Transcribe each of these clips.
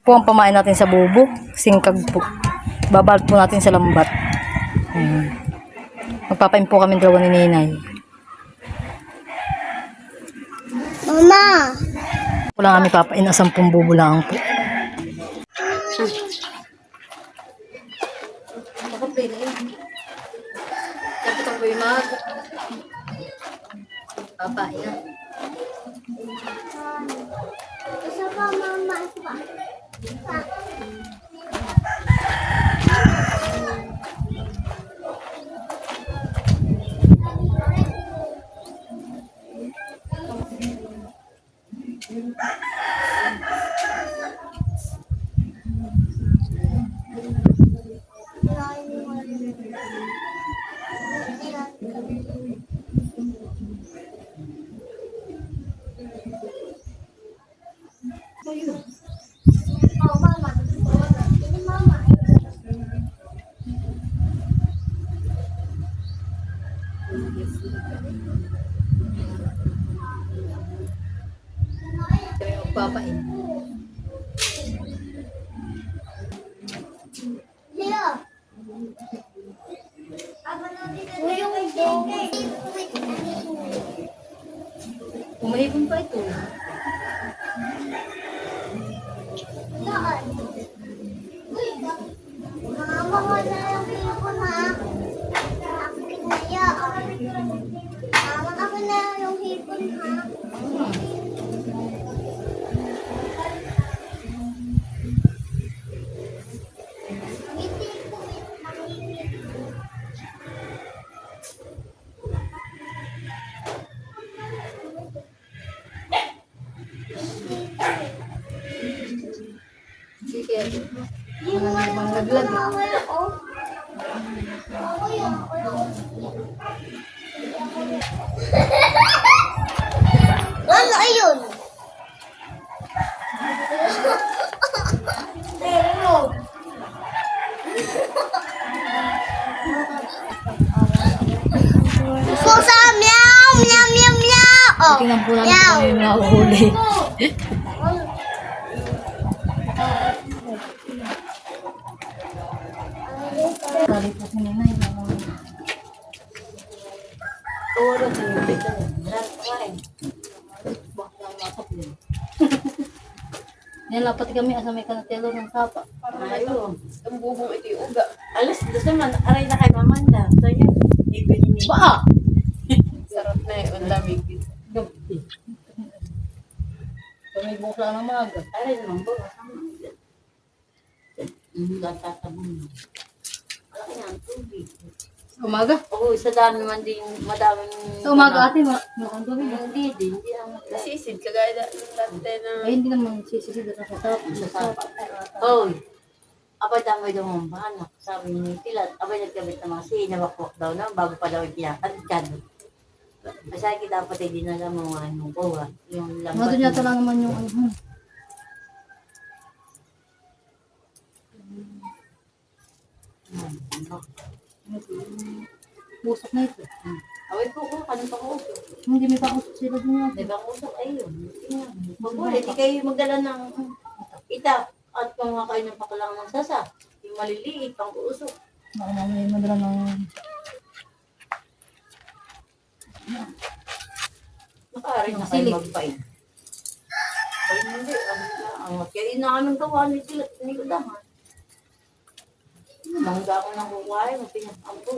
po ang pamain natin sa bubo. Singkag po. Babalot po natin sa lambat. Ayan. Magpapain po kami dalawa ni Ninay. Mama! Wala kami papain na 10 bubo lang po. Makaplay na yun. Dapat ako yung papain na. Isa pa, mama. Isa pa. Oh, mama. Ini mama. Kami magpapain. Leo. Yung Umahipon pa ito. Saan? Mama, wala yung hipon, ha? Akin na yan. Mama, ako na yung hipon, ha? Ngiti ko, Sige. yung Mga naglag. wala, oh. Ako yun, ano ayun? Pero, pusa, meow, meow, meow, meow. Oh, Tingnan po namin meow. kung yung nahuhuli. Kali po si Ninay. Turo sa yung pita. Yan lapat kami asa may kanatelo ng sapa. Ayun. Ang bubong ito yung uga. Alas, dos naman. Aray na kay Mamanda. So yun. Ibili ni. Ba! Sarap na yun. Ang lamig. Gabi. Kami bukla ng maga. Aray naman po. Tatabon mo. Malaki na ang tubig. Sa umaga? Oo, sa dami man din. Madaming. Sa umaga ate, makang gabi. Hindi din. Hindi ang nasisid. Kagaya dati na. Ay, hindi naman sisisid na sa sapa. Sa sapa. Hoy. Abay damay daw mga anak. Sabi ni Tilat. Abay nagkabit ng mga sinawak daw na. Bago pa daw ikinakad. Masaya kita dapat ay dinala mo anong kuha. Yung lambat. Mga doon yata lang naman yung ano. Busok na ito. Away po ko, kanong pang-usok. Hindi may pakusok sila doon yata. Di ba usok? Ayun. Mabulit, di kayo magdala ng itak at kung mga kayo ng pakulang ng sasa. Yung maliliit, pang-usok. Baka mamaya madala ng... Nakaarin na kayo Silik. magpain. Ay, hindi. Ang kaya inaanong gawa ni Tilat, ni Udahan. Mangga ko ng kukuhay, mapinasampo.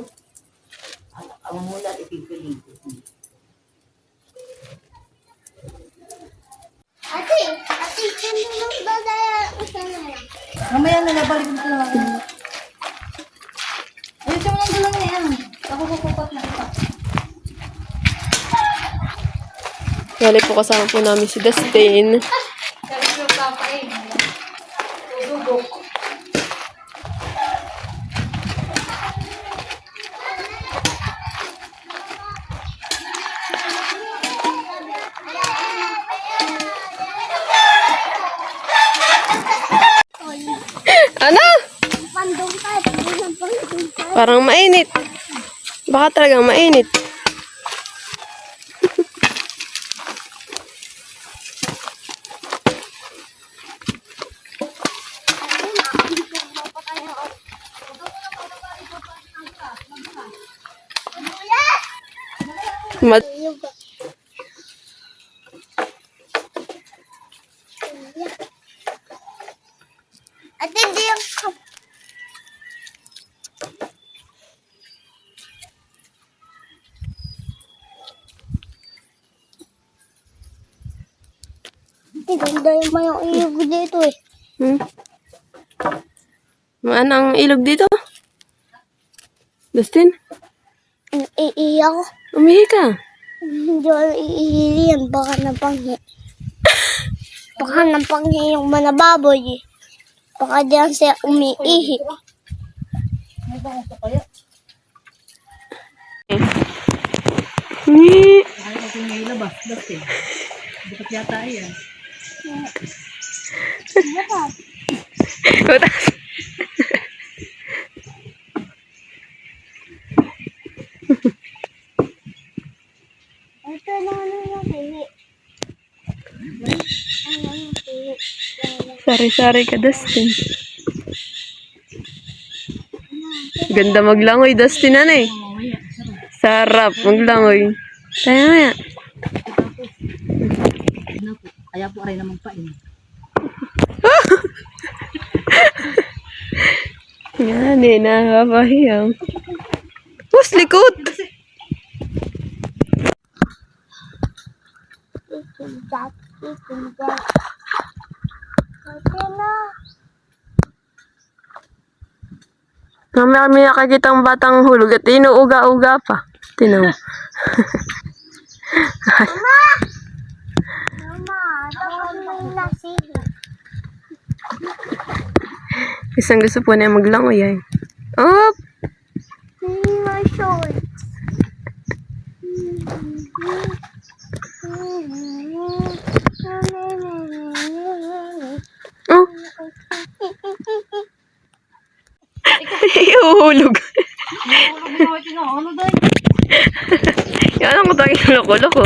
Ang mula, ipipili ko. ate, kung nung dadaya, isa na lang. Mamaya na nabalik ko lang. Ayun siya mo lang lang yan. Ako kukupat na ito. Bali po kasama po namin si Dustin. Kaya siya papain. Tudubok. Ano? Pandong tayo, pandong tayo. Parang mainit. Baka talagang mainit. Ayun ba? At hindi yung... Ganda yung may ilog dito eh. Hmm? Maan ang ilog dito? Dustin, Iiyak ko. umihi ka. Hindi ako iiyan. Baka napanghi. Baka napanghi yung manababoy eh. Baka diyan siya umiihi. Umihi. Ayaw ko may ilabas, Dustin. Bukat yata yan. Ito na ano yung pihi. Ano yung pihi? Sari-sari ka, Dustin. Ganda maglangoy, Dustin, ano eh. Sarap maglangoy. Kaya nga. Kaya po aray naman pa eh. Yan eh, nakakapahiyang. Pus, likod! Ikindat. Ikindat. Ito na. Mamaya kami nakakita ang batang hulog at inuuga-uga pa. Tinaw. Mama, tapos may nasihi. Isang gusto po na maglangoy ay. Op! My short. Oh! Iuhulog. Ano daw? Yan ang kutang loko-loko.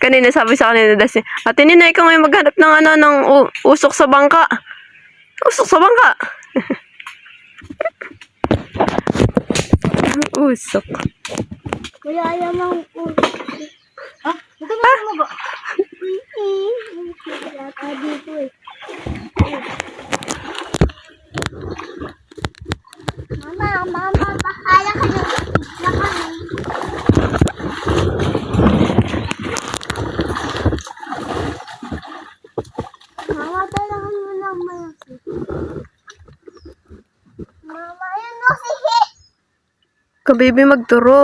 Kanina sabi sa kanina Dustin, Ate Nina, ikaw ngayon maghanap ng ano, ng usok sa bangka. Usok sa bangka. Usok. Kaya namang Ah, ito na mo ba? yata dito eh. Mama, bahala ka na. Mama, talagang mo naman. Mama, yun o si Hit. Kabibi magturo.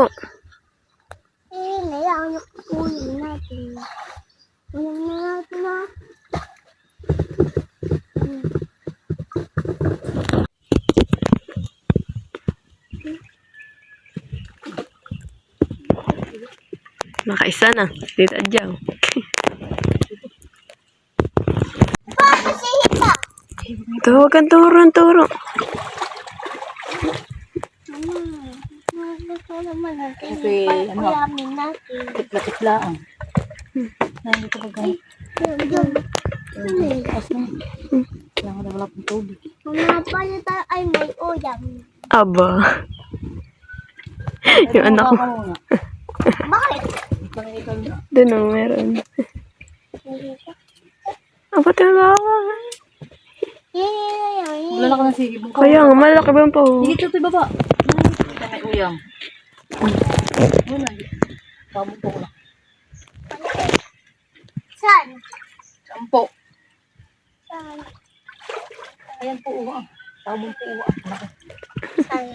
Kailangan yung unin natin. Unin na natin na. Nakaisa na. Dito adyaw. Papa, si Hita. Huwag kang turo. Gusto naman natin. Okay, ano? Palamin natin. Tikla-tiklaan. Nandito ka ganyan. Yun. Tapos na. Kailangan na wala pong tubig. Mga palita ay may uyam. Aba. Yung anak ko. Bakit? Ikaw na. Doon ang meron. Aba, tayo Wala ka ng sige mo. Kaya nga, malaki ba yung pa? Dito ito baba. Ito may uyang. Wala. Pamukpo ko lang. Saan? Sampo. Saan? Ayan po uwa. Tabong po uwa. Saan?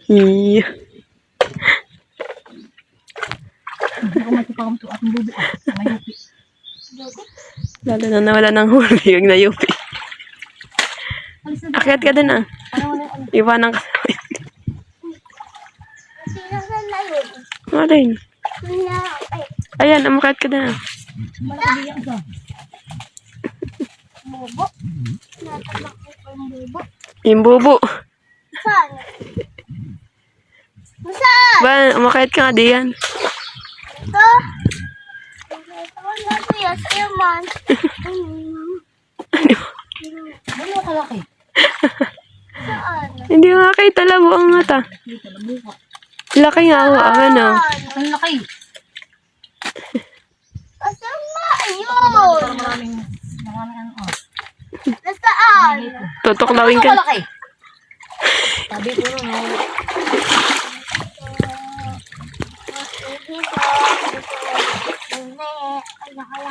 Iya. Hindi ko matipakam to at bubo. Mayupi. Lalo na nawala ng huli. Huwag na yupi. Alis na. Akyat ka din ah. Ano. Iwanan ka. Sino sa layon? Marin. Wala. Ay, Ayan, umakyat ka din ah. Malaki yan ka. bobo. Natamak ko yung bobo. Yung bubo. Saan? Saan? Ba, umakyat ka nga diyan. Ito? Ito wala ko yung siman. Ano kalaki? Saan? Hindi nga kay talabo ang mata. Dito na buka. Laki nga ako, ano. Ang laki. Asan nga? Ayun! Maraming ano. Oh. Nasaan? Tutuklawin ka. Malaki. Sabi ko no.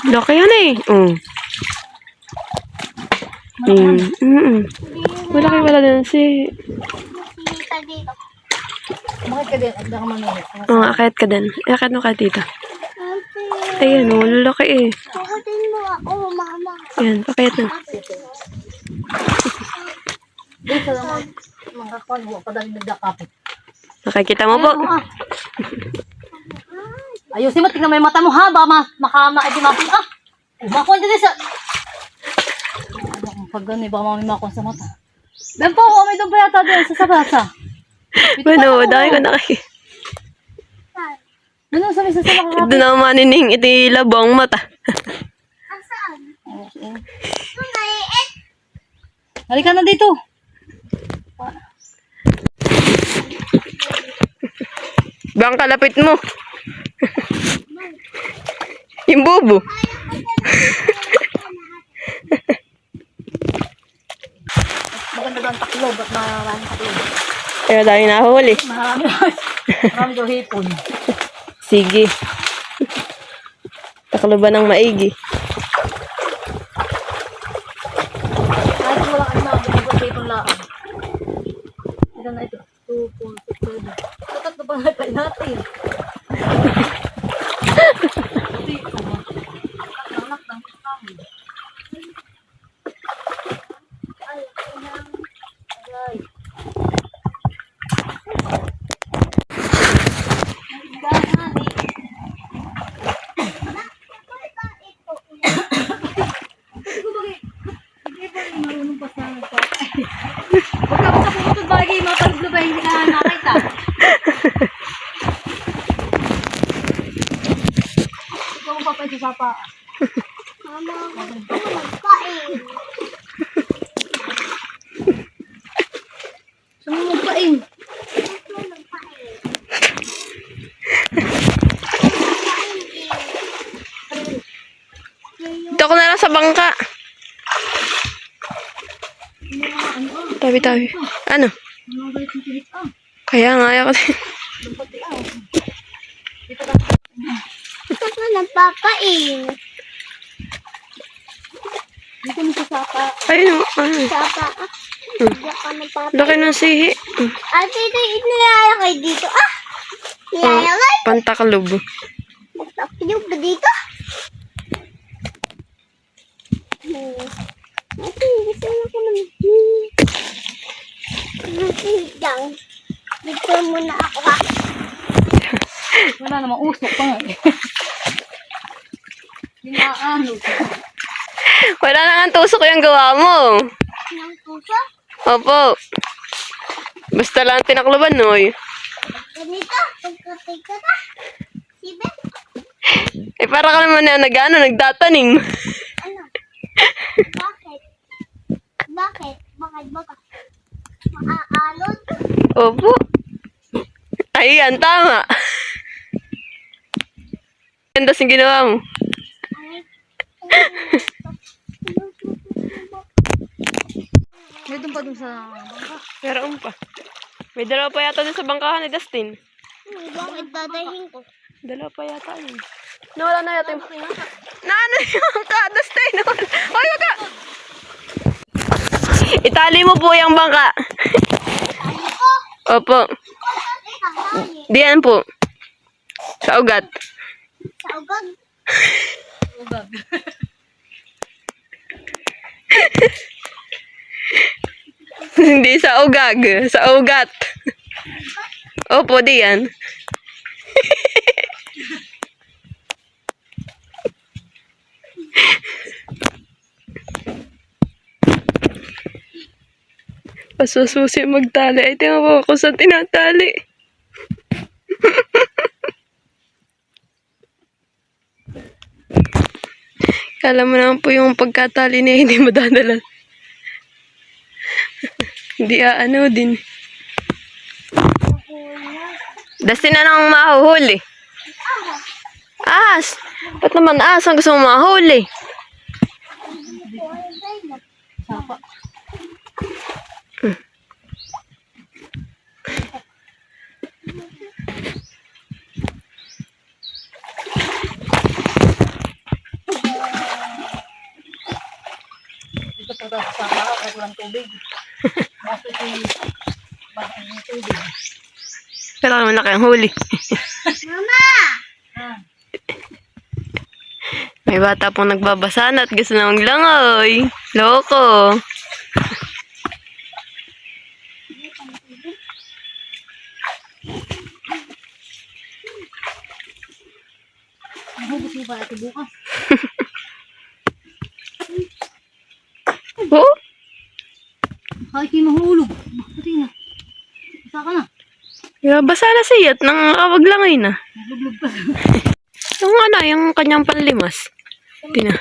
Laki yan eh. Malaki pala din si... Kita dito. Bakit ka din? At baka mamaya. akit ka din. Akit mo ka dito. Ate, Ayan, laki eh. tukutin mo ako, mama. Ayan, pakayat na. Dito lang mga kwan. Huwag pa dami nagdakapit. Nakikita mo po. Ayusin mo. Tingnan mo yung mata mo ha. Baka makaitimapin. Umakuan din sa... Pag gano'n, baka mamimakon sa mata. Ben po, may doon pa yata din sa sabasa. Manood, dahil ko nakikita. Ano sabi sa nakakapit? Ito na manining, itilabong mata. Asaan? Okay. Maliit. Halika na dito. Bang kalapit mo. Yung bubo. Maganda daw ang taklo. Ba't maraming taklo? Kaya dahil nahuli. Marami daw hipon. Sige. Taklo ba ng maigi? Kahit wala ka na, bukod hipon lang. Ito na ito. 2, 4, 6, 7. Tatat na pa natin natin. Anak ng kami. Aray. Huwag ka pumunod bagay mo pag ba hindi ka nakita. Ikaw mo papain sa sapa. Mama, magkain. Sumunod pa in. Dito ko na lang sa bangka. Tabi-tabi. Ano? Ano galit yung pilit Kaya nga, ayaw ko din. Lumpati Ito ka nagpapain. Dito mo sa sapa. Ayun, Sapa. Hindi ka nagpapain. laki ng sihi. Ate, ito nilalakay dito. Nilalakay. Pantaklob. Magtapilog ba dito? Ate, gusto mo ko naman. Ate, dyan. Dito muna ako ha. Wala namang usok pa nga eh. Hinaano. Wala na nga tusok yung gawa mo. Nang puso. Opo. Basta lang tinakloban, noy. Ganito. Pagkatay ka na. Sibe. Eh, para ka naman na nagtatanim. Ano? Bakit? Bakit? Bakit ba ka? Maaalon? Opo. Ayan, tama. Ganda yung ginawa mo. May doon pa doon sa bangka. Meron pa. May dalawa pa yata dun sa bangkahan ni Dustin. Bakit dadahin ko? Dalawa pa yata yun. Nawala na yata yung... Naano yung bangka, Dustin? Hoy, wag ka! Itali mo po yung bangka. Tali ko. Opo. Tali. Diyan po. Sa ugat. Sa ugag. Ugag. Hindi sa ugag. Sa ugat. Opo, diyan. Pasususi magtali. Ay, tingnan mo ako sa tinatali. Kala mo naman po yung pagkatali niya hindi madadala. Hindi ano din. Dustin na nang mahuhuli. As! Ba't naman as ang gusto mong mahuli? Sapa. Dito pa sa sapa at walang tubig. Kasi batang yung tubig. Pero malaki ang huli. Ah. May bata pong nagbabasan at gusto na maglangoy. Loko. Nahugot mo ba ito bukas? Oh? Ay, kayo mahulog. Bakit na? Isa ka na. Basa na siya at nang nakapaglangoy na. Nalublog pa. Yung ano, yung kanyang panlimas. Tina.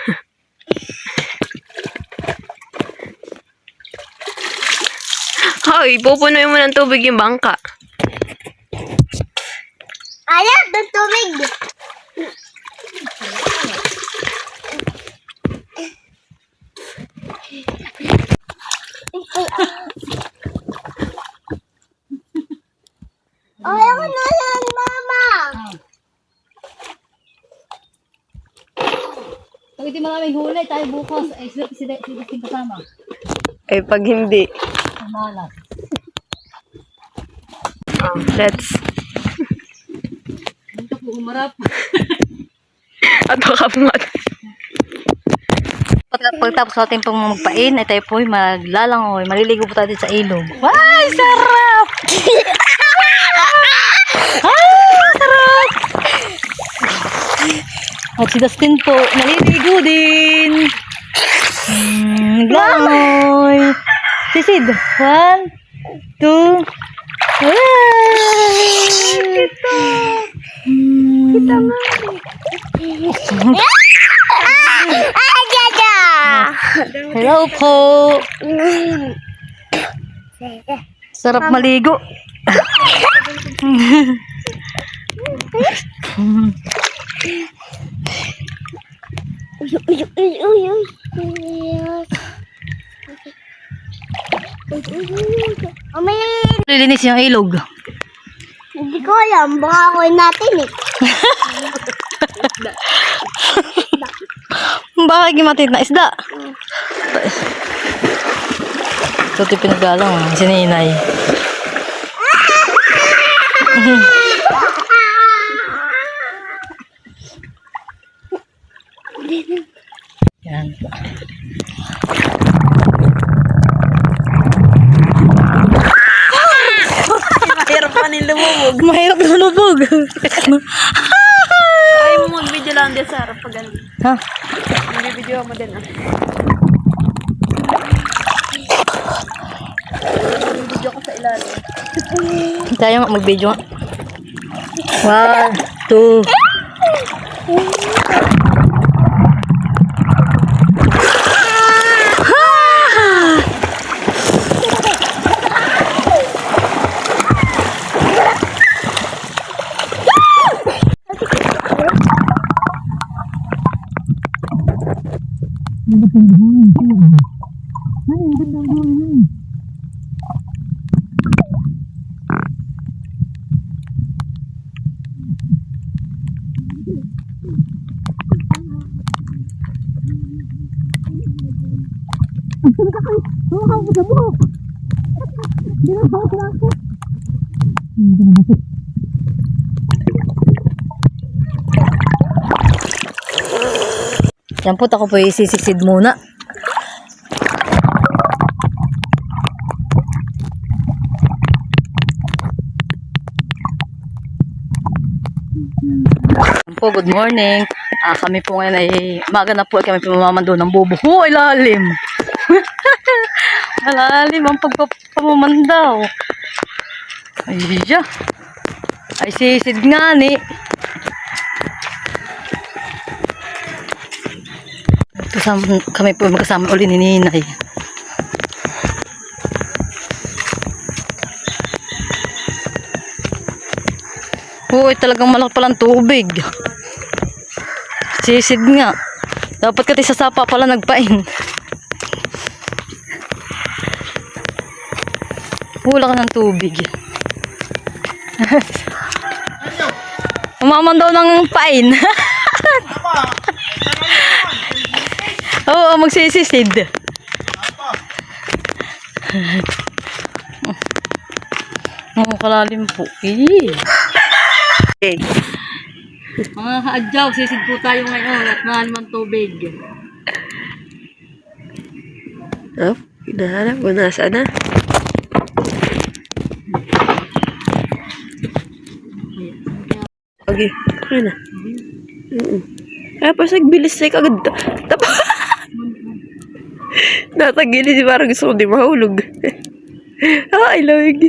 Hoy, pupunuin mo ng tubig yung bangka. Ayan, doon tubig. Ayaw na yan, mama. Pag hindi maraming huli, tayo bukas. Ay, sila kasama. Eh, pag hindi. Malas. Let's. Dito po umarap. At makapungat. Pagtapos natin pong magpain, ay tayo po maglalangoy. Maliligo po tayo dito sa ilog. Ay, sarap! Sarap! At si Dustin po, naliligo din. Naglalangoy. Sisid. 1, 2, Kita! Kita nga. Ay, dada. Hello po. Sarap maligo. Uy, uy, uy, uy. Lilinis yung ilog. Hindi ko alam, baka ako natin eh. Baka gimatit na isda. Ito ito pinagalang si Ninay. Yan. Mahirap pa rin lumubog. Mahirap na lubog. Ay mo mag-video lang din sa harap pag ano. Ha? Mag-video mo din ah. Mag-video ko sa ilalim. Tayo nga mag-video nga. 1, 2. Yan po, ako po isisisid muna. Yan po, good morning. Kami po ngayon ay umaga na po ay kami pumamando ng bubo. Ay lalim. Malalim ang pagpapamandaw. Ay, siya. Ay, sisid nga ni. Kami po magkasama uli ni Ninay. Ito ay talagang malaki palang tubig. Sisid nga. Dapat kati sa sapa pala nagpain. Hula ka ng tubig. Umaman daw ng pain. Oo, magsisisid. Kalalim po. Okay. Mga kaadyaw, sisid po tayo ngayon at malalim ang tubig. Oh, hinahanap ko. Nasaan na? Okay. Okay na. Tapos nagbilis na agad. Tapos natagilid. Parang gusto ko di mahulog. Ay, lamig.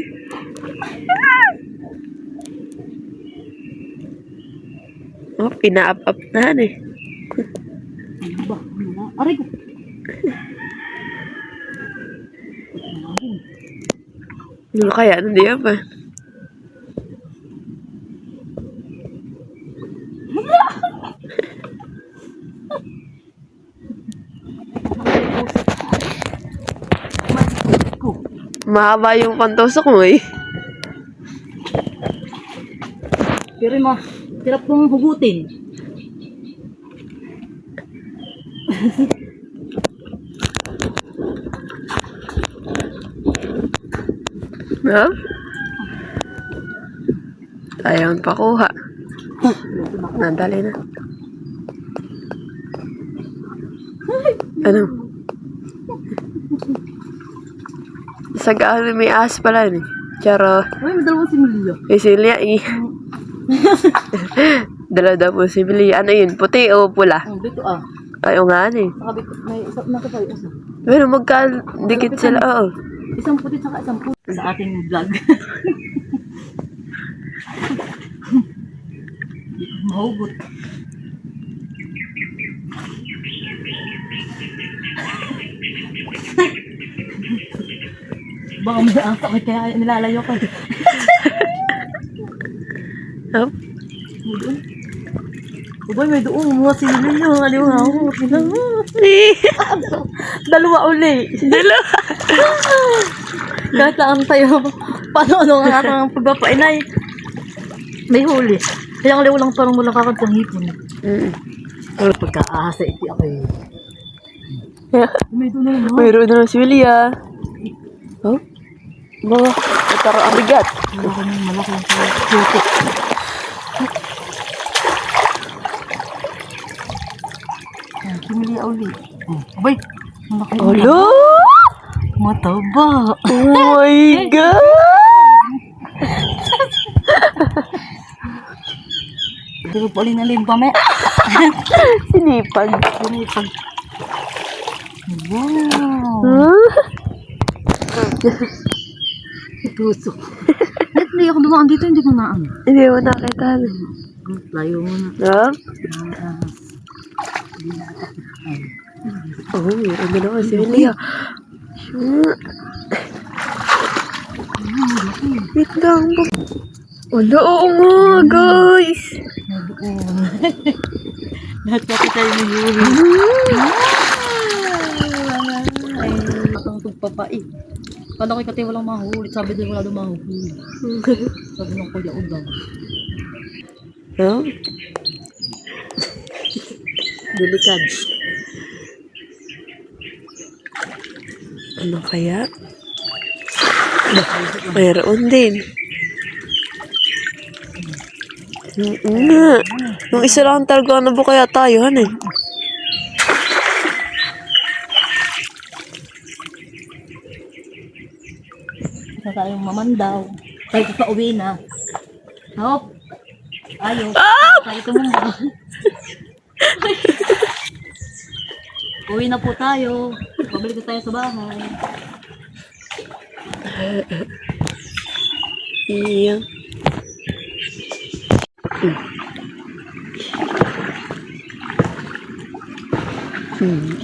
Oh, pina-up-up na eh. Aray ko. Ano kaya? Hindi yan pa. Mahaba yung pantusok mo eh. Pero hirap kong hugutin. No? Ayaw pakuha. Nadali na. Ano? Sa gaano may ahas pala eh. Charo. Ay, may dalawang similya. May silya eh. Dala daw po si Billy. Ano yun? Puti o pula? Dito Ayaw nga eh. Sabi ko, may isa, nakasay isa. Pero magka-dikit sila. Oo. Isang puti saka isang puti sa ating vlog. Mahugot. Baka may angka, kaya nilalayo ka. Oh. Ubay, may doon. Mga sinilin nyo. Kaliwa ako. Dalawa uli. Dalawa. Kahit lang tayo. Paano ang aking pagpapainay? May huli. Kaya ang liwa lang parang walang kakantang hipon. Pero pagka-ahasa iti ako eh. May doon na naman. Mayroon na si Billy ah. Oh. Mga nataro ang bigat. Malaki ang puti. Pumili uli. Abay, malaki. Olo! Mataba. Oh my God! Pero pa ulit na limpa me. Sinipag. Sinipag. Wow. Huh? Tuso. Hindi ako dumaan dito, hindi ko naan. Hindi mo nakita. Layo mo na. No? Oh, meron na naman si Billy ah. Wait lang. Wala, oo nga, guys. Lahat pati tayo may huli. Ay, matang pagpapai. Kala ko ikati walang mahuli. Sabi din wala daw mahuli. Sabi ng kuya udang. No? Delikad. Ano kaya? Mayroon din. Nga. Yung isa lang talaga na ba kaya tayo, han eh? Isa tayong mamandaw. Tayo pa uwi na. Hop. Ayaw. Tayo tumumba. Uwi na po tayo. Pabalik na tayo sa bahay. Iya.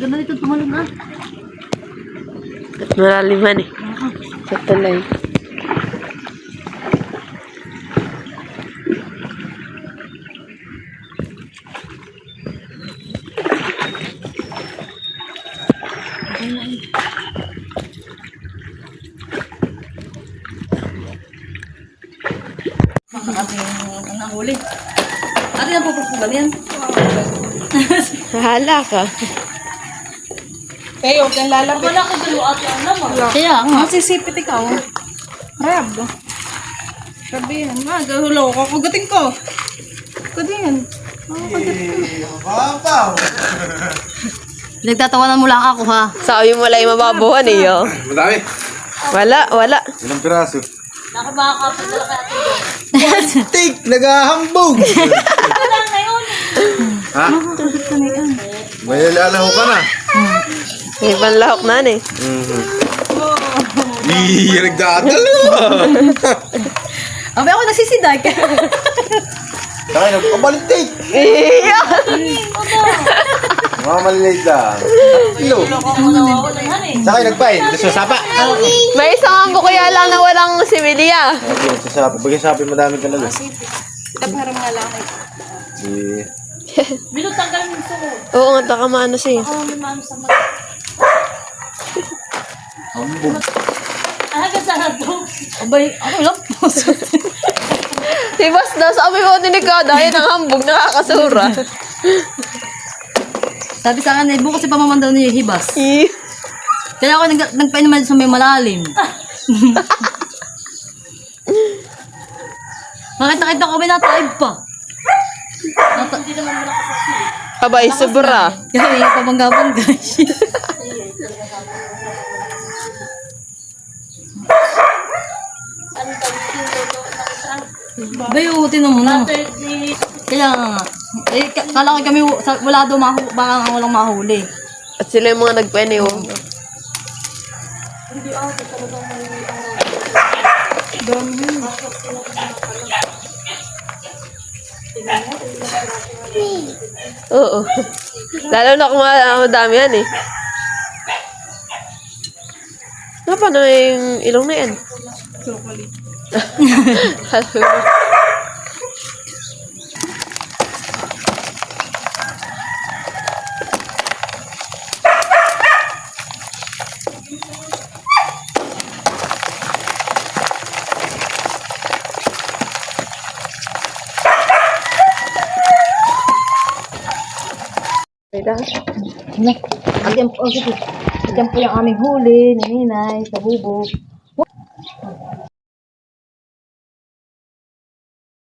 Ganda dito tumalon na. At malaliman eh. Sa tulay. Nahuli. Ate na pupulpugan yan. Bahala ka. Kayo, huwag kang lalapit. Wala ko dalo ate ang naman. Kaya nga. Masisipit ikaw. Rab. Sabi yan. Gahulo ko. Kugutin ko. Kugutin. Nagtatawanan mo lang ako ha. Sabi mo lang yung mababuhan eh. Oh. Madami. Wala. Ilang piraso? Nakabakakapadala ka ate. Tik! Nagahambog! Wala ngayon. Ha? May lalaho ka na. May panlahok na eh. Nagdadal Abi ako nagsisidag. Kaya nagpabalik Iya. Mga malilate lang. Ilo. Saka nagpain. Nasusapa. May isang ambo kaya lang na walang similya. Nasusapa. Bagay sapi madami talaga. Daparam nga lang. Eh. Minut tanggal mo gusto ko. Oo nga, taka maano siya. Oh, may mano sa mga. Hanggang sana to. Abay, ako lang. Si Boss daw, sabi mo tinikada, yun ang hambog, nakakasura. Sabi sa akin, bukas si pamaman daw niya hibas. Eh. Kaya ako nagpainuman sa may malalim. Nakita ko may nataib pa. Hindi naman malakas sa sili. Abay, sobra. Kaya yung pabangga-bangga. Ano tawag yung loto na isa? Bayo, tinan mo na. Saturday. Kaya nga. Kala ko kami, wala daw baka walang mahuli. At sila yung mga nagpene, oh. Oo. Lalo na kung madami yan eh. Paano yung ilong na yan? Agyan po yung aming huli, ni Ninay, sa bubog.